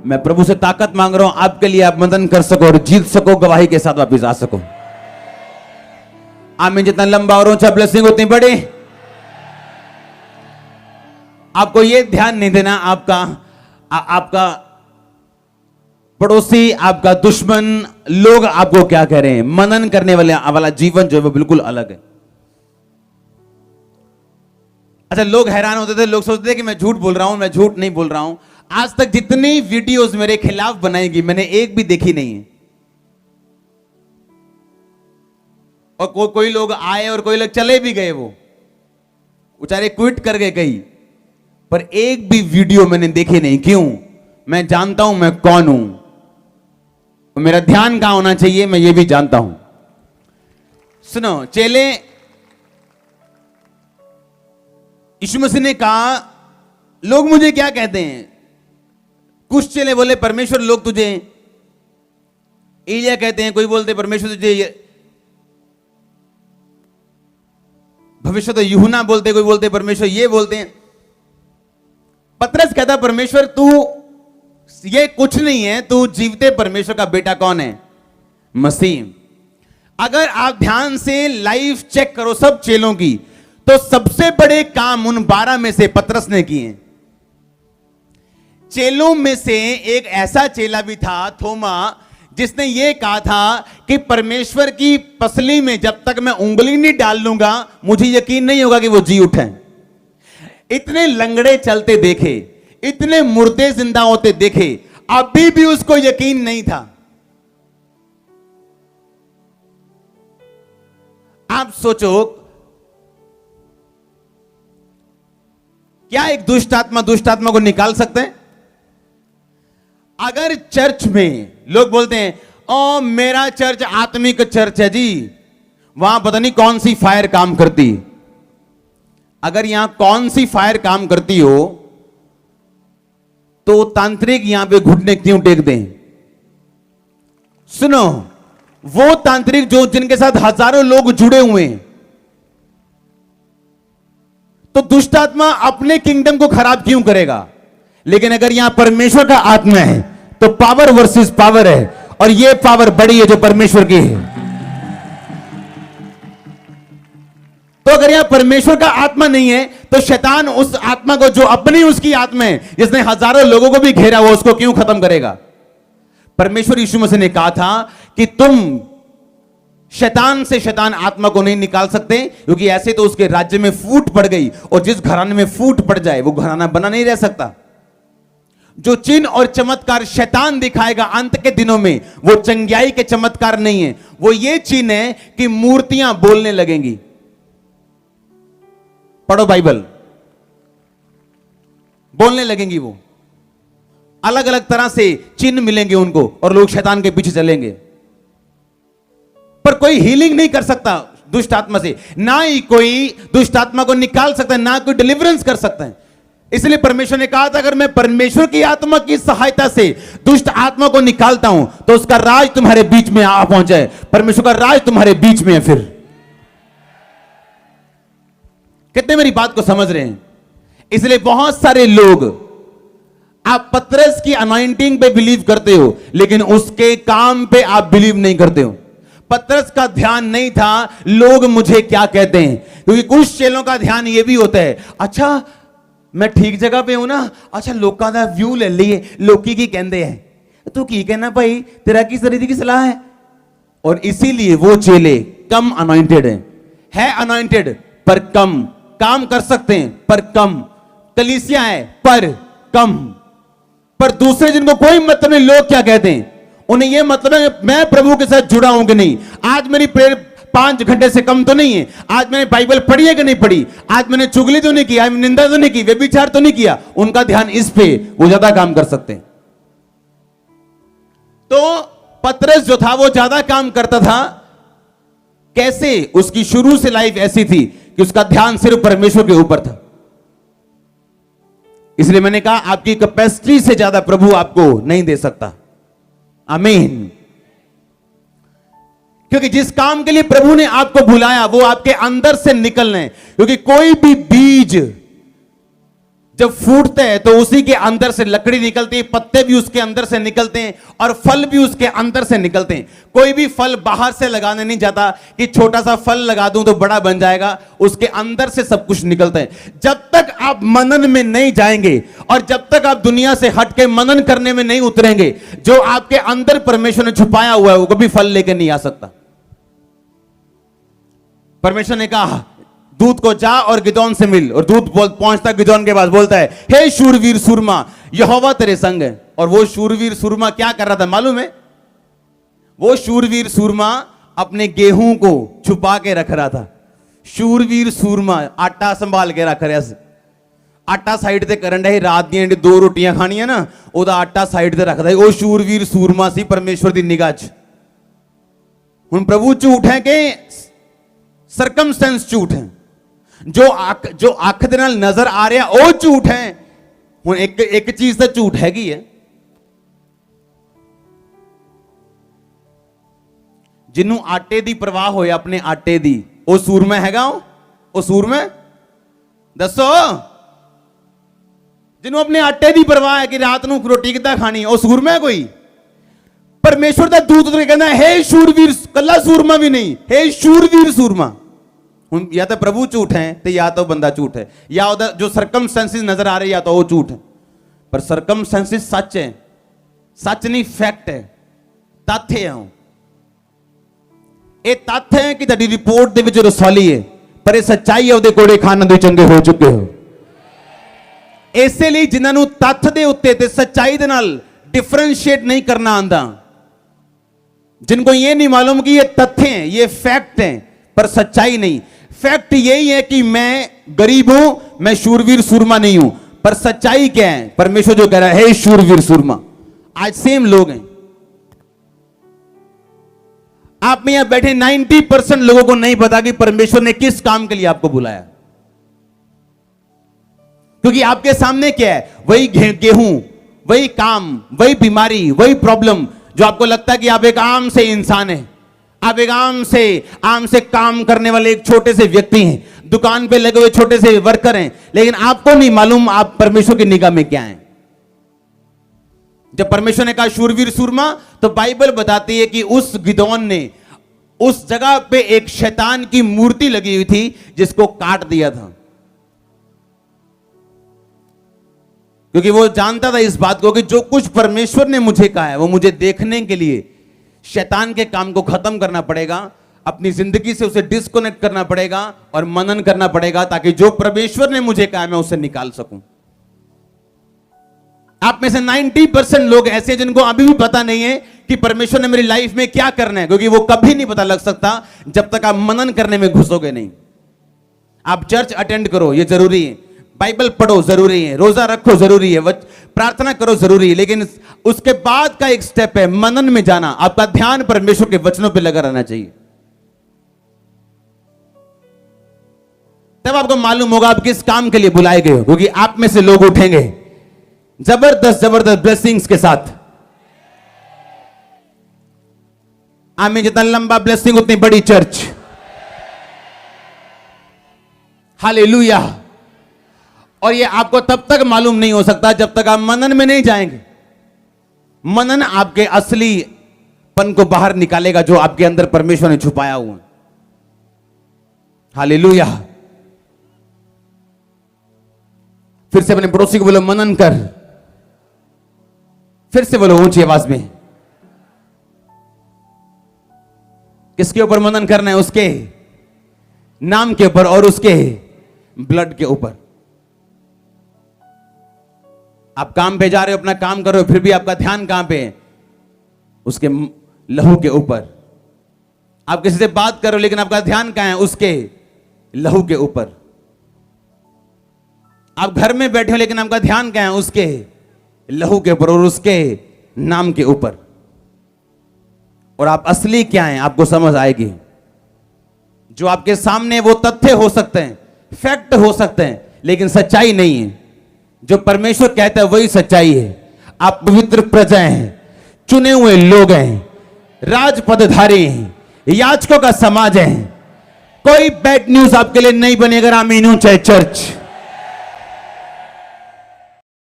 मैं प्रभु से ताकत मांग रहा हूं आपके लिए, आप मदन कर सको और जीत सको, गवाही के साथ वापिस आ सको। आमीन। जितना लंबा और ऊंचा ब्लेसिंग उतनी बड़ी। आपको यह ध्यान नहीं देना आपका पड़ोसी, आपका दुश्मन, लोग आपको क्या कह रहे हैं। मनन करने वाला जीवन जो है वो बिल्कुल अलग है। अच्छा, लोग हैरान होते थे, लोग सोचते थे कि मैं झूठ बोल रहा हूं। मैं झूठ नहीं बोल रहा हूं। आज तक जितनी वीडियोस मेरे खिलाफ बनाई गई, मैंने एक भी देखी नहीं है। और कोई लोग आए और कोई लोग चले भी गए, वो बेचारे क्विट कर गए कहीं, पर एक भी वीडियो मैंने देखी नहीं। क्यों? मैं जानता हूं मैं कौन हूं, मेरा ध्यान कहां होना चाहिए, मैं ये भी जानता हूं। सुनो चेले, यीशु मसीह ने कहा लोग मुझे क्या कहते हैं। कुछ चेले बोले परमेश्वर लोग तुझे एलिया कहते हैं, कोई बोलते परमेश्वर तुझे भविष्य तो यूहन्ना बोलते, कोई बोलते परमेश्वर ये बोलते हैं। पतरस कहता परमेश्वर तू ये कुछ नहीं है, तू जीवते परमेश्वर का बेटा कौन है? मसीह। अगर आप ध्यान से लाइफ चेक करो सब चेलों की, तो सबसे बड़े काम उन 12 में से पतरस ने किए। चेलों में से एक ऐसा चेला भी था, थोमा, जिसने यह कहा था कि परमेश्वर की पसली में जब तक मैं उंगली नहीं डाल लूंगा मुझे यकीन नहीं होगा कि वो जी उठे। इतने लंगड़े चलते देखे, इतने मुर्दे जिंदा होते देखे, अभी भी उसको यकीन नहीं था। आप सोचो, क्या एक दुष्ट आत्मा को निकाल सकते हैं? अगर चर्च में लोग बोलते हैं ओ मेरा चर्च आत्मिक चर्च है जी, वहां पता नहीं कौन सी फायर काम करती। अगर यहां कौन सी फायर काम करती हो तो तांत्रिक यहां पे घुटने क्यों टेक दें? सुनो, वो तांत्रिक जो जिनके साथ हजारों लोग जुड़े हुए हैं, तो दुष्ट आत्मा अपने किंगडम को खराब क्यों करेगा? लेकिन अगर यहां परमेश्वर का आत्मा है तो पावर वर्सेस पावर है, और यह पावर बड़ी है जो परमेश्वर की है। तो अगर यहां परमेश्वर का आत्मा नहीं है तो शैतान उस आत्मा को, जो अपनी उसकी आत्मा है, जिसने हजारों लोगों को भी घेरा हुआ, उसको क्यों खत्म करेगा? परमेश्वर यीशु मसीह ने कहा था कि तुम शैतान से शैतान आत्मा को नहीं निकाल सकते, क्योंकि ऐसे तो उसके राज्य में फूट पड़ गई, और जिस घराने में फूट पड़ जाए वो घराना बना नहीं रह सकता। जो चिन्ह और चमत्कार शैतान दिखाएगा अंत के दिनों में, वो चंगियाई के चमत्कार नहीं है, वो ये चिन्ह है कि मूर्तियां बोलने लगेंगी। पढ़ो बाइबल, बोलने लगेंगी, वो अलग अलग तरह से चिन्ह मिलेंगे उनको, और लोग शैतान के पीछे चलेंगे। पर कोई हीलिंग नहीं कर सकता दुष्ट आत्मा से, ना ही कोई दुष्ट आत्मा को निकाल सकता है, ना कोई डिलीवरेंस कर सकता है। इसलिए परमेश्वर ने कहा था अगर मैं परमेश्वर की आत्मा की सहायता से दुष्ट आत्मा को निकालता हूं तो उसका राज तुम्हारे बीच में आ पहुंचा है। परमेश्वर का राज तुम्हारे बीच में है। फिर कितने मेरी बात को समझ रहे हैं? इसलिए बहुत सारे लोग, आप पतरस की अनॉइंटिंग पे बिलीव करते हो, लेकिन उसके काम पे आप बिलीव नहीं करते हो। पतरस का ध्यान नहीं था लोग मुझे क्या कहते हैं, क्योंकि कुछ चेलों का ध्यान यह भी होता है, अच्छा मैं ठीक जगह पे हूं ना, अच्छा लोगों का व्यू ले लिए, लोकी की कहते हैं तू की कहना भाई, तेरा किस तरीके की सलाह है। और इसीलिए वो चेले कम अनॉइंटेड है अनॉइंटेड पर कम काम कर सकते हैं, पर कम कलीसिया है पर कम। पर दूसरे जिनको कोई मतलब नहीं, लोग क्या कहते हैं, उन्हें यह मतलब है मैं प्रभु के साथ जुड़ा हूं कि नहीं, आज मेरी प्रेयर 5 घंटे से कम तो नहीं है, आज मैंने बाइबल पढ़ी है कि नहीं पढ़ी, आज मैंने चुगली तो नहीं की, आज निंदा तो नहीं की, व्यभिचार तो नहीं किया। उनका ध्यान इस पे, वो ज्यादा काम कर सकते हैं। तो पतरस जो था वो ज्यादा काम करता था। कैसे? उसकी शुरू से लाइफ ऐसी थी कि उसका ध्यान सिर्फ परमेश्वर के ऊपर था। इसलिए मैंने कहा आपकी कैपेसिटी से ज्यादा प्रभु आपको नहीं दे सकता। आमीन। क्योंकि जिस काम के लिए प्रभु ने आपको बुलाया वो आपके अंदर से निकलना है। क्योंकि कोई भी बीज जब फूटते हैं तो उसी के अंदर से लकड़ी निकलती है, पत्ते भी उसके अंदर से निकलते हैं और फल भी उसके अंदर से निकलते हैं। कोई भी फल बाहर से लगाने नहीं जाता कि छोटा सा फल लगा दूं तो बड़ा बन जाएगा, उसके अंदर से सब कुछ निकलता है। जब तक आप मनन में नहीं जाएंगे और जब तक आप दुनिया से हट के मनन करने में नहीं उतरेंगे, जो आपके अंदर परमेश्वर ने छुपाया हुआ है वो कभी फल लेकर नहीं आ सकता। परमेश्वर ने कहा दूत को जा और गिदोन से मिल, और दूत पहुंचता गिदोन के पास, बोलता है हे शूरवीर सूरमा, यहोवा तेरे संग है। और वो शूरवीर सूरमा क्या कर रहा था मालूम है? वो शूरवीर सूरमा अपने गेहूं को छुपा के रख रहा था। शूरवीर सूरमा आटा संभाल के रख रहा है, आटा साइड ते करन डे, रात दी 2 रोटियां खानियां ना, ओदा आटा साइड ते रखदा है। वो शूरवीर सूरमा सी परमेश्वर दी निगाह च। हुण प्रभु झूठ है कि सरकमस्टेंस झूठ है? जो अख दे नाल नजर आ रहा वो झूठ है। हुण एक चीज तो झूठ हैगी है, जिन्हों आटे दी परवाह होए अपने आटे दी, वो सूरमा हैगा? वो सूरमा? दसो। जिन्हों अपने आटे दी परवाह है कि रात नूं रोटी किद्दां खानी है, वो सूरमा है कोई? परमेश्वर दा दूत उतर के कहना हे शूरवीर, कल्ला सूरमा भी नहीं, हे शूरवीर सूरमा। या तो प्रभु झूठ है तो या तो बंदा झूठ है, या उधर जो सरकमस्टेंसेस नजर आ रहे या तो वो झूठ है। पर सरकमस्टेंसेस सच है, सच नहीं फैक्ट है, तथ्य है। ये तथ्य है कि तेरी रिपोर्ट दे विच रसौली है, पर ये सच्चाई है ਉਹਦੇ ਕੋੜੇ ਖਾਣ ਦੇ ਚੰਗੇ ਹੋ ਚੁੱਕੇ ਹੋ। ਇਸੇ ਲਈ ਜਿਨ੍ਹਾਂ ਨੂੰ ਤੱਥ ਦੇ ਉੱਤੇ ਤੇ ਸੱਚਾਈ ਦੇ ਨਾਲ डिफरेंशिएट नहीं करना आंदा, जिनको ये नहीं मालूम कि ये तथ्य हैं, ये फैक्ट हैं, पर सच्चाई नहीं। फैक्ट यही है कि मैं गरीब हूं, मैं शूरवीर सूरमा नहीं हूं, पर सच्चाई क्या है? परमेश्वर जो कह रहा है हे शूरवीर सूरमा। आज सेम लोग हैं, आप में यहां बैठे 90% लोगों को नहीं पता कि परमेश्वर ने किस काम के लिए आपको बुलाया, क्योंकि आपके सामने क्या है? वही गेहूं, वही काम, वही बीमारी, वही प्रॉब्लम, जो आपको लगता है कि आप एक आम से इंसान हैं, आप एक आम से काम करने वाले एक छोटे से व्यक्ति हैं, दुकान पे लगे हुए छोटे से वर्कर हैं, लेकिन आपको नहीं मालूम आप परमेश्वर की निगाह में क्या हैं। जब परमेश्वर ने कहा शूरवीर सूरमा, तो बाइबल बताती है कि उस गिदोन ने उस जगह पे एक शैतान की मूर्ति लगी हुई थी जिसको काट दिया था, क्योंकि वो जानता था इस बात को कि जो कुछ परमेश्वर ने मुझे कहा है वो मुझे देखने के लिए शैतान के काम को खत्म करना पड़ेगा, अपनी जिंदगी से उसे डिस्कनेक्ट करना पड़ेगा और मनन करना पड़ेगा, ताकि जो परमेश्वर ने मुझे कहा मैं उसे निकाल सकूं। आप में से 90% लोग ऐसे जिनको अभी भी पता नहीं है कि परमेश्वर ने मेरी लाइफ में क्या करना है, क्योंकि वो कभी नहीं पता लग सकता जब तक आप मनन करने में घुसोगे नहीं। आप चर्च अटेंड करो, ये जरूरी है, बाइबल पढ़ो जरूरी है, रोजा रखो जरूरी है, प्रार्थना करो जरूरी है, लेकिन उसके बाद का एक स्टेप है मनन में जाना। आपका ध्यान परमेश्वर के वचनों पे लगा रहना चाहिए, तब आपको मालूम होगा आप किस काम के लिए बुलाए गए हो। क्योंकि आप में से लोग उठेंगे जबरदस्त ब्लेसिंग्स के साथ। आमीन। जितना लंबा ब्लेसिंग उतनी बड़ी चर्च। हालेलुया। और ये आपको तब तक मालूम नहीं हो सकता जब तक आप मनन में नहीं जाएंगे। मनन आपके असलीपन को बाहर निकालेगा जो आपके अंदर परमेश्वर ने छुपाया हुआ। हालेलुया। फिर से अपने पड़ोसी को बोलो मनन कर। फिर से बोलो ऊंची आवाज में। किसके ऊपर मनन करना है? उसके नाम के ऊपर और उसके ब्लड के ऊपर। आप काम पे जा रहे हो, अपना काम कर रहे हो, फिर भी आपका ध्यान कहां पे है? उसके लहू के ऊपर। आप किसी से बात कर रहे हो लेकिन आपका ध्यान कहां है? उसके लहू के ऊपर। आप घर में बैठे हो लेकिन आपका ध्यान कहां है? उसके लहू के ऊपर और उसके नाम के ऊपर। और आप असली क्या हैं आपको समझ आएगी। जो आपके सामने वो तथ्य हो सकते हैं, फैक्ट हो सकते हैं, लेकिन सच्चाई नहीं है। जो परमेश्वर कहता है वही सच्चाई है। आप पवित्र प्रजा हैं, चुने हुए लोग हैं, राजपदधारी हैं, याजकों का समाज है। कोई बैड न्यूज आपके लिए नहीं बनेगा। आमीन। चाहे चर्च